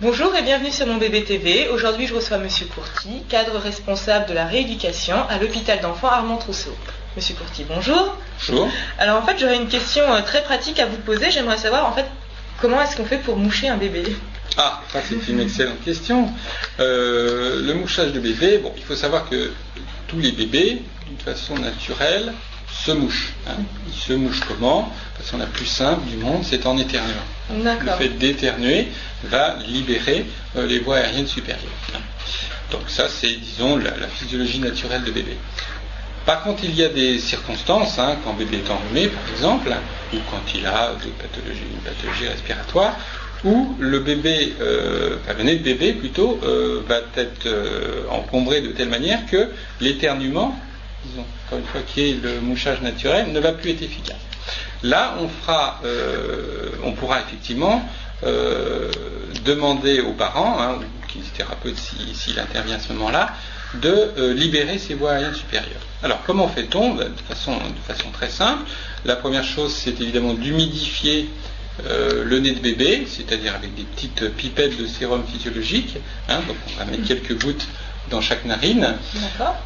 Bonjour et bienvenue sur Mon Bébé TV. Aujourd'hui, je reçois Monsieur Courty, cadre responsable de la rééducation à l'hôpital d'enfants Armand Trousseau. Monsieur Courty, bonjour. Bonjour. Alors en fait, j'aurais une question très pratique à vous poser. J'aimerais savoir en fait comment est-ce qu'on fait pour moucher un bébé? Ah, ça c'est une excellente question. Le mouchage de bébé, bon, il faut savoir que tous les bébés, d'une façon naturelle, se mouchent. Ils se mouchent comment? De façon la plus simple du monde, c'est en éternuant. Le fait d'éternuer va libérer les voies aériennes supérieures. Donc ça, c'est, disons, la physiologie naturelle de bébé. Par contre, il y a des circonstances, quand bébé est enrhumé, par exemple, ou quand il a une pathologie respiratoire, où le bébé, le nez de bébé plutôt, va être encombré de telle manière que l'éternuement, disons, encore une fois, qui est le mouchage naturel, ne va plus être efficace. Là, on pourra effectivement demander aux parents, ou kinésithérapeute s'il intervient à ce moment-là, de libérer ces voies aériennes supérieures. Alors, comment fait-on? De façon très simple. La première chose, c'est évidemment d'humidifier le nez de bébé, c'est-à-dire avec des petites pipettes de sérum physiologique. Donc, on va mettre quelques gouttes dans chaque narine.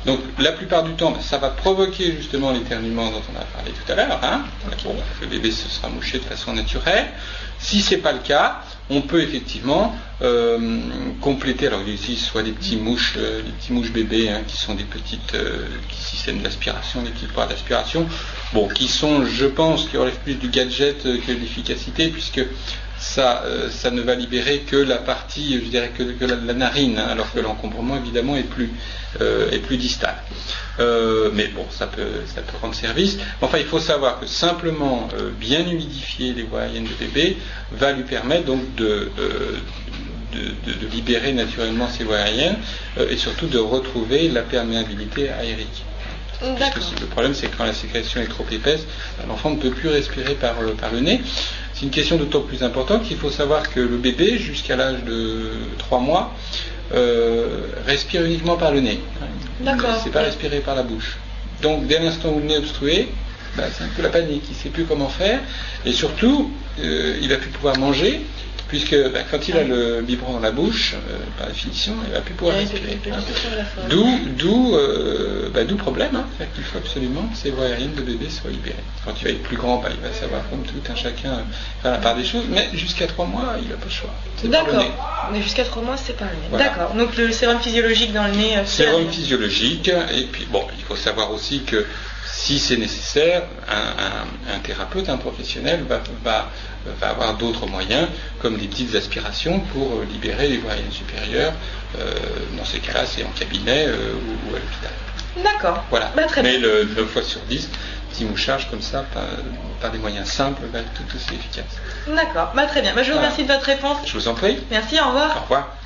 Donc la plupart du temps, ça va provoquer justement l'éternuement dont on a parlé tout à l'heure. Le bébé se sera mouché de façon naturelle. Si c'est pas le cas, on peut effectivement compléter. Alors il existe soit des petits mouches bébés qui sont des petites systèmes d'aspiration, des petites poires d'aspiration, qui sont, je pense, qui relèvent plus du gadget que de l'efficacité, puisque ça ne va libérer que la partie, je dirais, que la narine, alors que l'encombrement évidemment est plus distal. Mais bon, ça peut rendre service. Enfin, il faut savoir que simplement bien humidifier les voies aériennes de bébé va lui permettre donc de libérer naturellement ces voies aériennes et surtout de retrouver la perméabilité aérique. Le problème, c'est que quand la sécrétion est trop épaisse, l'enfant ne peut plus respirer par le nez. C'est une question d'autant plus importante qu'il faut savoir que le bébé, jusqu'à l'âge de 3 mois, respire uniquement par le nez. C'est pas respirer par la bouche. Donc, dès l'instant où le nez est obstrué, c'est un peu la panique. Il ne sait plus comment faire. Et surtout, il va plus pouvoir manger, puisque quand il a le biberon dans la bouche, par définition, il ne va plus pouvoir respirer. D'où problème, c'est-à-dire qu'il faut absolument que ces voies aériennes de bébé soient libérées. Quand il va être plus grand, il va savoir comme tout un chacun faire la part des choses, mais jusqu'à 3 mois, il n'a pas le choix. D'accord, mais jusqu'à 3 mois, c'est pas le nez. Voilà. D'accord, donc le sérum physiologique dans le nez... sérum physiologique, et puis il faut savoir aussi que si c'est nécessaire, un thérapeute, un professionnel va avoir d'autres moyens, comme des petites aspirations pour libérer les voies aériennes supérieures. Dans ces cas-là, c'est en cabinet ou à l'hôpital. D'accord. Voilà. Très bien. Mais le 9 fois sur 10, petit mouchage comme ça, par des moyens simples, va être tout aussi efficace. D'accord. Très bien. Je vous remercie de votre réponse. Je vous en prie. Merci, au revoir. Au revoir.